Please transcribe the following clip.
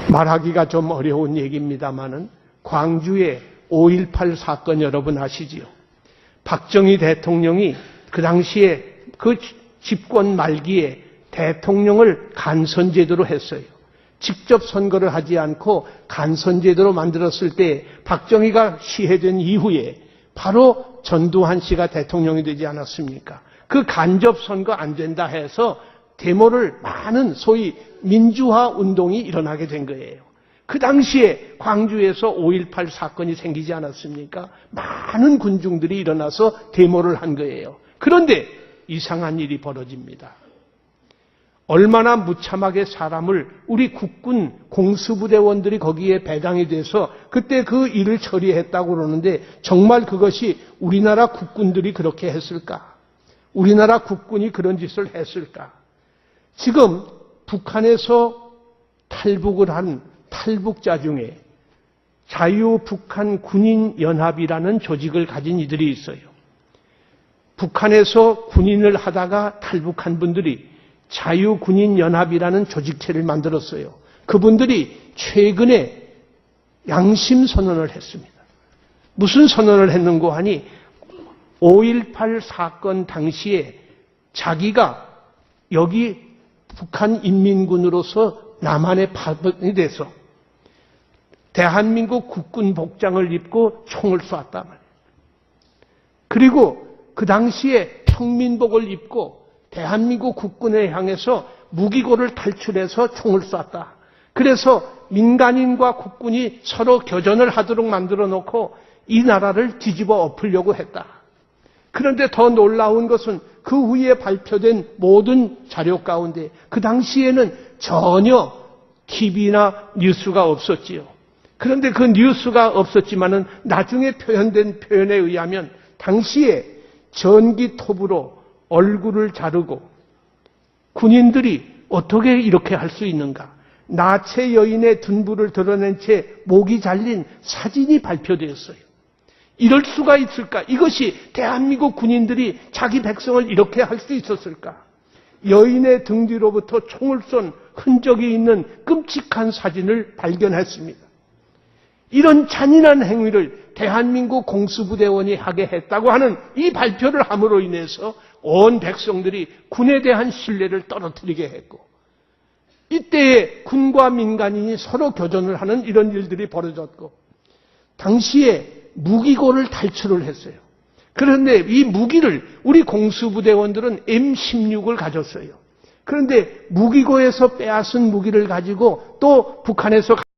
말하기가 좀 어려운 얘기입니다만은 광주의 5.18 사건 여러분 아시지요? 박정희 대통령이 그 당시에 그 집권 말기에 대통령을 간선제도로 했어요. 직접 선거를 하지 않고 간선제도로 만들었을 때 박정희가 시해된 이후에 바로 전두환 씨가 대통령이 되지 않았습니까? 그 간접 선거 안 된다 해서 데모를 많은 소위 민주화 운동이 일어나게 된 거예요. 그 당시에 광주에서 5.18 사건이 생기지 않았습니까? 많은 군중들이 일어나서 데모를 한 거예요. 그런데 이상한 일이 벌어집니다. 얼마나 무참하게 사람을 우리 국군 공수부대원들이 거기에 배당이 돼서 그때 그 일을 처리했다고 그러는데 정말 그것이 우리나라 국군들이 그렇게 했을까? 우리나라 국군이 그런 짓을 했을까? 지금 북한에서 탈북을 한 탈북자 중에 자유북한군인연합이라는 조직을 가진 이들이 있어요. 북한에서 군인을 하다가 탈북한 분들이 자유군인연합이라는 조직체를 만들었어요. 그분들이 최근에 양심선언을 했습니다. 무슨 선언을 했는고 하니 5.18 사건 당시에 자기가 여기 북한 인민군으로서 남한에 파견이 돼서 대한민국 국군 복장을 입고 총을 쐈단 말이에요. 그리고 그 당시에 평민복을 입고 대한민국 국군에 향해서 무기고를 탈출해서 총을 쐈다. 그래서 민간인과 국군이 서로 교전을 하도록 만들어 놓고 이 나라를 뒤집어 엎으려고 했다. 그런데 더 놀라운 것은 그 후에 발표된 모든 자료 가운데 그 당시에는 전혀 TV나 뉴스가 없었지요. 그런데 그 뉴스가 없었지만은 나중에 표현된 표현에 의하면 당시에 전기톱으로 얼굴을 자르고 군인들이 어떻게 이렇게 할 수 있는가? 나체 여인의 둔부를 드러낸 채 목이 잘린 사진이 발표되었어요. 이럴 수가 있을까? 이것이 대한민국 군인들이 자기 백성을 이렇게 할 수 있었을까? 여인의 등 뒤로부터 총을 쏜 흔적이 있는 끔찍한 사진을 발견했습니다. 이런 잔인한 행위를 대한민국 공수부대원이 하게 했다고 하는 이 발표를 함으로 인해서 온 백성들이 군에 대한 신뢰를 떨어뜨리게 했고 이때에 군과 민간인이 서로 교전을 하는 이런 일들이 벌어졌고 당시에 무기고를 탈출을 했어요. 그런데 이 무기를 우리 공수부대원들은 M16을 가졌어요. 그런데 무기고에서 빼앗은 무기를 가지고 또 북한에서